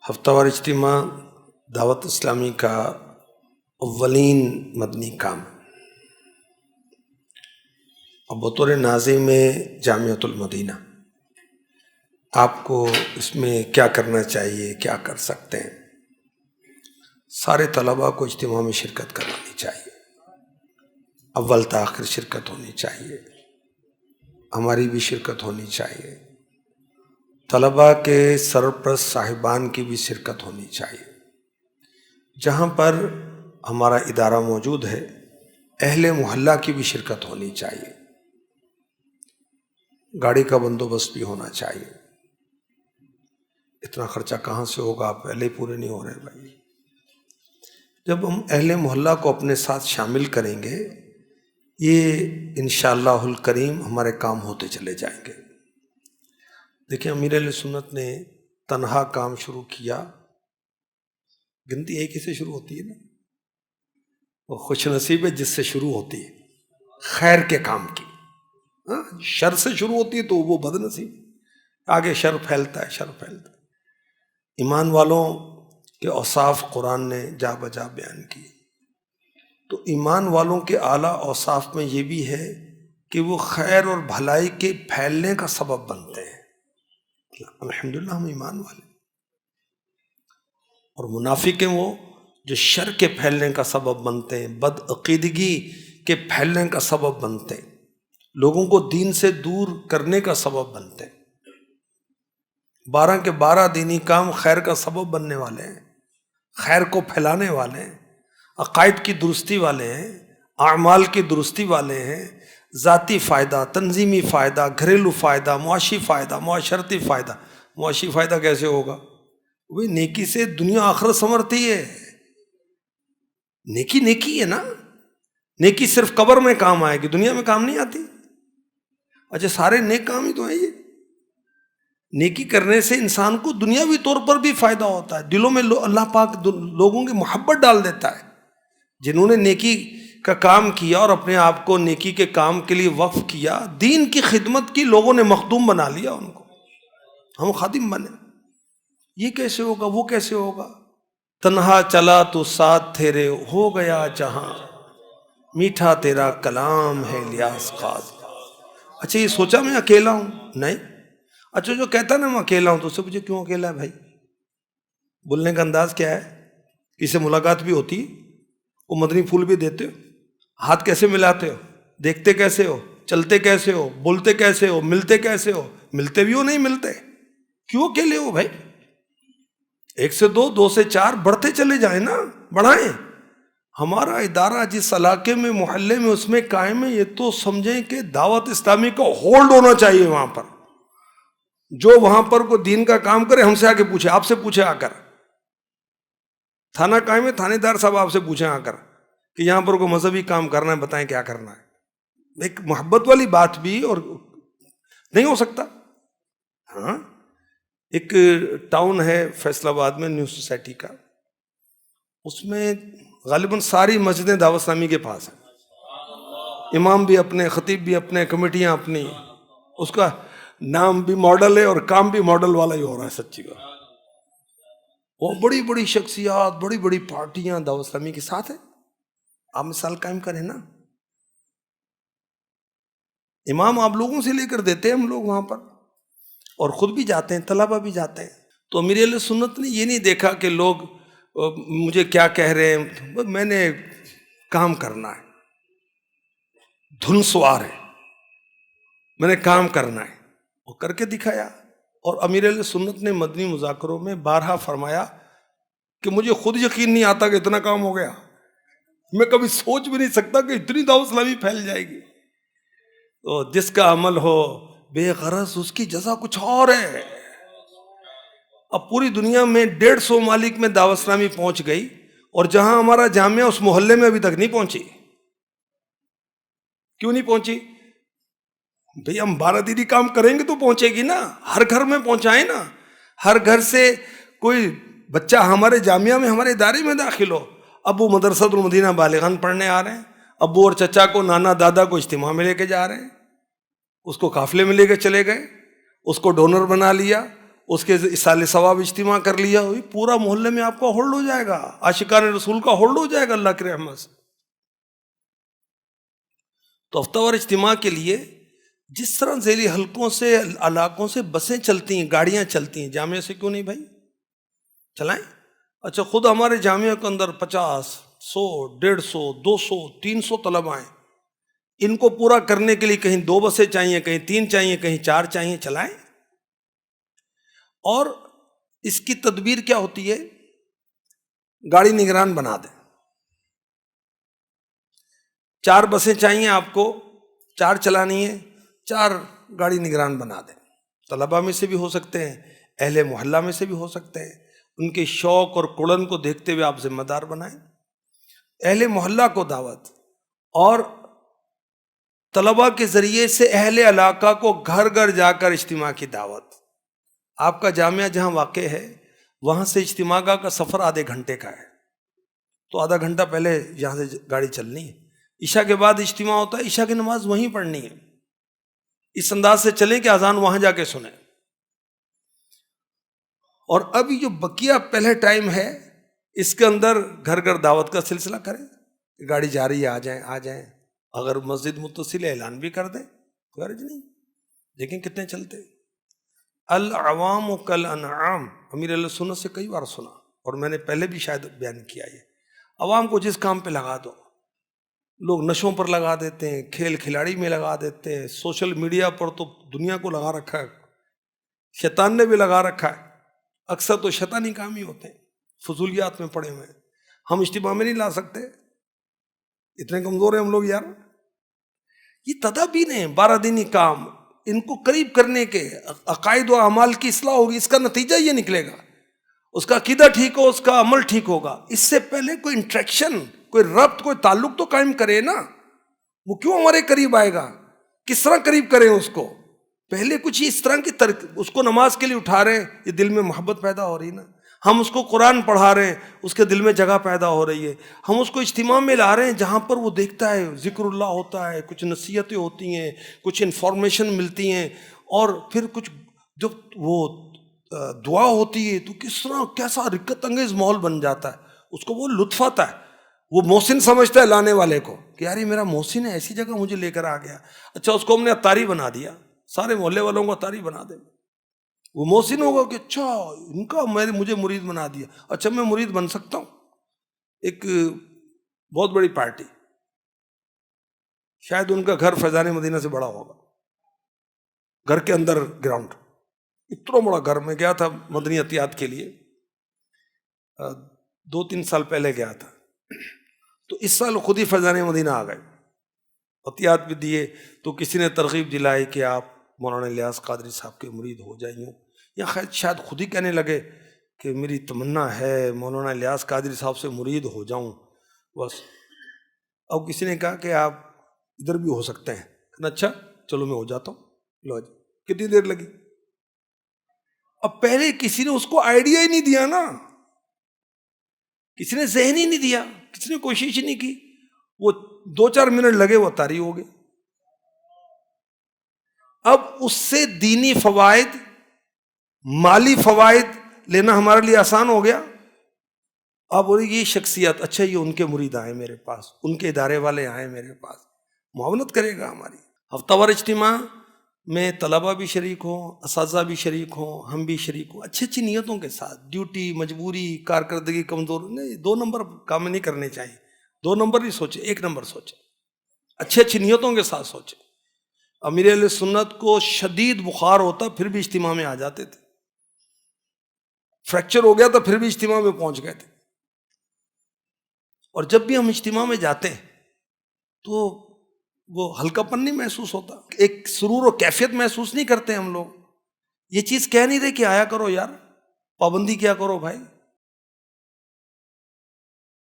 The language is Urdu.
ہفتہ وار اجتماع دعوت اسلامی کا اولین مدنی کام اور بطور ناظم جامعۃ المدینہ آپ کو اس میں کیا کرنا چاہیے، کیا کر سکتے ہیں؟ سارے طلباء کو اجتماع میں شرکت کرانی چاہیے، اول تاخیر شرکت ہونی چاہیے، ہماری بھی شرکت ہونی چاہیے، طلباء کے سرپرست صاحبان کی بھی شرکت ہونی چاہیے۔ جہاں پر ہمارا ادارہ موجود ہے اہل محلہ کی بھی شرکت ہونی چاہیے، گاڑی کا بندوبست بھی ہونا چاہیے۔ اتنا خرچہ کہاں سے ہوگا؟ آپ پہلے ہی پورے نہیں ہو رہے بھائی۔ جب ہم اہل محلہ کو اپنے ساتھ شامل کریں گے یہ انشاءاللہ الکریم ہمارے کام ہوتے چلے جائیں گے۔ دیکھیں امیر اہل سنت نے تنہا کام شروع کیا، گنتی ایک ہی سے شروع ہوتی ہے نا، وہ خوش نصیب ہے جس سے شروع ہوتی ہے خیر کے کام کی۔ شر سے شروع ہوتی ہے تو وہ بد نصیب، آگے شر پھیلتا ہے، شر پھیلتا ہے۔ ایمان والوں کے اوصاف قرآن نے جا بجا بیان کیے، تو ایمان والوں کے اعلیٰ اوصاف میں یہ بھی ہے کہ وہ خیر اور بھلائی کے پھیلنے کا سبب بنتے ہیں۔ الحمدللہ ہم ایمان والے، اور منافق ہیں وہ جو شر کے پھیلنے کا سبب بنتے ہیں، بد عقیدگی کے پھیلنے کا سبب بنتے ہیں، لوگوں کو دین سے دور کرنے کا سبب بنتے ہیں۔ 12 کے 12 دینی کام خیر کا سبب بننے والے ہیں، خیر کو پھیلانے والے ہیں، عقائد کی درستی والے ہیں، اعمال کی درستی والے ہیں، ذاتی فائدہ، تنظیمی فائدہ، گھریلو فائدہ، معاشی فائدہ، معاشرتی فائدہ۔ معاشی فائدہ کیسے ہوگا؟ وہ نیکی سے دنیا آخرت سنورتی ہے۔ نیکی نیکی ہے نا، نیکی صرف قبر میں کام آئے گی، دنیا میں کام نہیں آتی۔ اچھا سارے نیک کام ہی تو ہیں یہ۔ نیکی کرنے سے انسان کو دنیاوی طور پر بھی فائدہ ہوتا ہے، دلوں میں اللہ پاک لوگوں کی محبت ڈال دیتا ہے۔ جنہوں نے نیکی کا کام کیا اور اپنے آپ کو نیکی کے کام کے لیے وقف کیا، دین کی خدمت کی، لوگوں نے مخدوم بنا لیا ان کو، ہم خادم بنے۔ یہ کیسے ہوگا؟ وہ کیسے ہوگا؟ تنہا چلا تو ساتھ تیرے ہو گیا جہاں، میٹھا تیرا کلام ہے الیاس قاضی۔ اچھا یہ سوچا میں اکیلا ہوں؟ نہیں۔ اچھا جو کہتا نا میں اکیلا ہوں تو اس سے مجھے کیوں اکیلا ہے بھائی؟ بولنے کا انداز کیا ہے؟ کسی سے ملاقات بھی ہوتی ہے؟ وہ مدنی پھول بھی دیتے ہو؟ ہاتھ کیسے ملاتے ہو؟ دیکھتے کیسے ہو؟ چلتے کیسے ہو؟ بولتے کیسے ہو؟ ملتے کیسے ہو؟ ملتے بھی ہو نہیں ملتے؟ کیوں اکیلے ہو بھائی؟ 1 سے 2، 2 سے 4 بڑھتے چلے جائیں نا، بڑھائیں۔ ہمارا ادارہ جس علاقے میں، محلے میں، اس میں قائم ہے، یہ تو سمجھیں کہ دعوت اسلامی کا ہولڈ ہونا چاہیے وہاں پر۔ جو وہاں پر کوئی دین کا کام کرے ہم سے آ کے پوچھے، آپ سے پوچھے آ کر۔ تھانہ قائم ہے، تھانے دار صاحب آپ سے پوچھیں آ کر کہ یہاں پر کوئی مذہبی کام کرنا ہے، بتائیں کیا کرنا ہے۔ ایک محبت والی بات بھی اور نہیں ہو سکتا۔ ہاں ایک ٹاؤن ہے فیصل آباد میں، نیو سوسائٹی کا، اس میں غالباً ساری مسجدیں دعوت اسلامی کے پاس ہیں، امام بھی اپنے، خطیب بھی اپنے، کمیٹیاں اپنی، اس کا نام بھی ماڈل ہے اور کام بھی ماڈل والا ہی ہو رہا ہے۔ سچی بات، وہ بڑی بڑی شخصیات، بڑی بڑی پارٹیاں دعوت اسلامی کے ساتھ ہیں۔ آپ مثال قائم کریں نا، امام آپ لوگوں سے لے کر دیتے ہیں ہم لوگ وہاں پر، اور خود بھی جاتے ہیں، طلبہ بھی جاتے ہیں۔ تو امیر اہل سنت نے یہ نہیں دیکھا کہ لوگ مجھے کیا کہہ رہے ہیں، میں نے کام کرنا ہے، دھن سوار ہے، میں نے کام کرنا ہے، وہ کر کے دکھایا۔ اور امیر اہل سنت نے مدنی مذاکروں میں بارہا فرمایا کہ مجھے خود یقین نہیں آتا کہ اتنا کام ہو گیا، میں کبھی سوچ بھی نہیں سکتا کہ اتنی دعوت اسلامی پھیل جائے گی۔ تو جس کا عمل ہو بے غرض اس کی جزا کچھ اور ہے۔ اب پوری دنیا میں 150 ممالک میں دعوت اسلامی پہنچ گئی، اور جہاں ہمارا جامعہ اس محلے میں ابھی تک نہیں پہنچی۔ کیوں نہیں پہنچی؟ بھئی ہم 12 دینی کام کریں گے تو پہنچے گی نا، ہر گھر میں پہنچائیں نا، ہر گھر سے کوئی بچہ ہمارے جامعہ میں، ہمارے ادارے میں داخل ہو۔ ابو مدرسۃ المدینہ بالغان پڑھنے آ رہے ہیں، ابو اور چچا کو، نانا دادا کو اجتماع میں لے کے جا رہے ہیں، اس کو قافلے میں لے کے چلے گئے، اس کو ڈونر بنا لیا، اس کے اصال ثواب اجتماع کر لیا ہوئی، پورا محلے میں آپ کا ہولڈ ہو جائے گا، عاشقان رسول کا ہولڈ ہو جائے گا اللہ کی رحمت سے۔ تو ہفتہ وار اجتماع کے لیے جس طرح ذیلی حلقوں سے، علاقوں سے بسیں چلتی ہیں، گاڑیاں چلتی ہیں، جامعہ سے کیوں نہیں بھائی چلائیں؟ اچھا خود ہمارے جامعہ کے اندر 50، 100، 150، 200، 300 طلباء ہیں، ان کو پورا کرنے کے لیے کہیں 2 بسیں چاہیے، کہیں 3 چاہیے، کہیں 4 چاہیے، چلائیں۔ اور اس کی تدبیر کیا ہوتی ہے؟ گاڑی نگران بنا دیں، 4 بسیں چاہیے آپ کو، 4 چلانی ہے، 4 گاڑی نگران بنا دیں۔ طلباء میں سے بھی ہو سکتے ہیں، اہل محلہ میں سے بھی ہو سکتے ہیں، ان کے شوق اور کڑن کو دیکھتے ہوئے آپ ذمہ دار بنائیں۔ اہل محلہ کو دعوت، اور طلباء کے ذریعے سے اہل علاقہ کو گھر گھر جا کر اجتماع کی دعوت۔ آپ کا جامعہ جہاں واقع ہے وہاں سے اجتماع کا سفر آدھے گھنٹے کا ہے، تو آدھا گھنٹہ پہلے یہاں سے گاڑی چلنی ہے، عشاء کے بعد اجتماع ہوتا ہے، عشاء کی نماز وہیں پڑھنی ہے۔ اس انداز سے چلیں کہ اذان وہاں جا کے سنیں۔ اور اب یہ جو بقیہ پہلے ٹائم ہے اس کے اندر گھر گھر دعوت کا سلسلہ کریں، گاڑی جا رہی ہے آ جائیں آ جائیں، اگر مسجد متصل ہے اعلان بھی کر دیں، غرض نہیں۔ دیکھیں کتنے چلتے۔ العوام کالانعام، امیر اہل سنت سے کئی بار سنا، اور میں نے پہلے بھی شاید بیان کیا ہے، عوام کو جس کام پہ لگا دو، لوگ نشوں پر لگا دیتے ہیں، کھیل کھلاڑی میں لگا دیتے ہیں، سوشل میڈیا پر تو دنیا کو لگا رکھا ہے، شیطان نے بھی لگا رکھا ہے، اکثر تو شیطانی کام ہی ہوتے ہیں، فضولیات میں پڑے ہوئے ہیں۔ ہم اجتماع میں نہیں لا سکتے، اتنے کمزور ہیں ہم لوگ یار۔ یہ تدابیر ہیں، 12 دینی کام، ان کو قریب کرنے کے، عقائد و اعمال کی اصلاح ہوگی، اس کا نتیجہ یہ نکلے گا، اس کا عقیدہ ٹھیک ہو، اس کا عمل ٹھیک ہوگا۔ اس سے پہلے کوئی انٹریکشن، کوئی ربط، کوئی تعلق تو قائم کرے نا، وہ کیوں ہمارے قریب آئے گا؟ کس طرح قریب کریں اس کو؟ پہلے کچھ اس طرح کی اس کو نماز کے لیے اٹھا رہے ہیں، یہ دل میں محبت پیدا ہو رہی نا، ہم اس کو قرآن پڑھا رہے ہیں، اس کے دل میں جگہ پیدا ہو رہی ہے، ہم اس کو اجتماع میں لا رہے ہیں جہاں پر وہ دیکھتا ہے ذکر اللہ ہوتا ہے، کچھ نصیحتیں ہوتی ہیں، کچھ انفارمیشن ملتی ہیں، اور پھر کچھ جب وہ دعا ہوتی ہے تو کس طرح کیسا رقت انگیز ماحول بن جاتا ہے، اس کو وہ لطف آتا ہے، وہ محسن سمجھتا ہے لانے والے کو کہ یار یہ میرا محسن ہے، ایسی جگہ مجھے لے کر آ گیا۔ اچھا اس کو ہم نے اتاری بنا دیا، سارے محلے والوں کو اتاری بنا دیں، وہ محسن ہوگا کہ اچھا ان کا مجھے مرید بنا دیا، اچھا میں مرید بن سکتا ہوں۔ ایک بہت بڑی پارٹی، شاید ان کا گھر فیضان مدینہ سے بڑا ہوگا، گھر کے اندر گراؤنڈ، اتنا بڑا گھر، میں گیا تھا مدنی عطیات کے لیے 2-3 سال پہلے گیا تھا، تو اس سال خود ہی فیضان مدینہ آ گئے، عطیات بھی دیے، تو کسی نے ترغیب دلائی کہ آپ مولانا الیاس قادری صاحب کے مرید ہو جائیں، یا شاید خود ہی کہنے لگے کہ میری تمنا ہے مولانا الیاس قادری صاحب سے مرید ہو جاؤں بس۔ اب کسی نے کہا کہ آپ ادھر بھی ہو سکتے ہیں، کہنا اچھا چلو میں ہو جاتا ہوں، لو جی کتنی دیر لگی؟ اب پہلے کسی نے اس کو آئیڈیا ہی نہیں دیا نا، کسی نے ذہن ہی نہیں دیا، کسی نے کوشش ہی نہیں کی، وہ 2-4 منٹ لگے وہ طاری ہو گئے۔ اب اس سے دینی فوائد، مالی فوائد لینا ہمارے لیے آسان ہو گیا۔ اب یہ شخصیت، اچھا یہ ان کے مرید آئے میرے پاس، ان کے ادارے والے آئے میرے پاس، معاونت کرے گا ہماری۔ ہفتہ وار اجتماع میں طلبہ بھی شریک ہوں، اساتذہ بھی شریک ہوں، ہم بھی شریک ہوں، اچھی اچھی نیتوں کے ساتھ، ڈیوٹی، مجبوری، کارکردگی کمزور نہیں، 2 نمبر کام نہیں کرنے چاہیے، 2 نمبر نہیں سوچے، 1 نمبر سوچے، اچھی نیتوں کے ساتھ سوچے۔ امیر اہل سنت کو شدید بخار ہوتا پھر بھی اجتماع میں آ جاتے تھے، فریکچر ہو گیا تو پھر بھی اجتماع میں پہنچ گئے تھے۔ اور جب بھی ہم اجتماع میں جاتے ہیں تو وہ ہلکا پن نہیں محسوس ہوتا، ایک سرور و کیفیت محسوس نہیں کرتے ہم لوگ۔ یہ چیز کہہ نہیں رہے کہ آیا کرو یار، پابندی کیا کرو بھائی،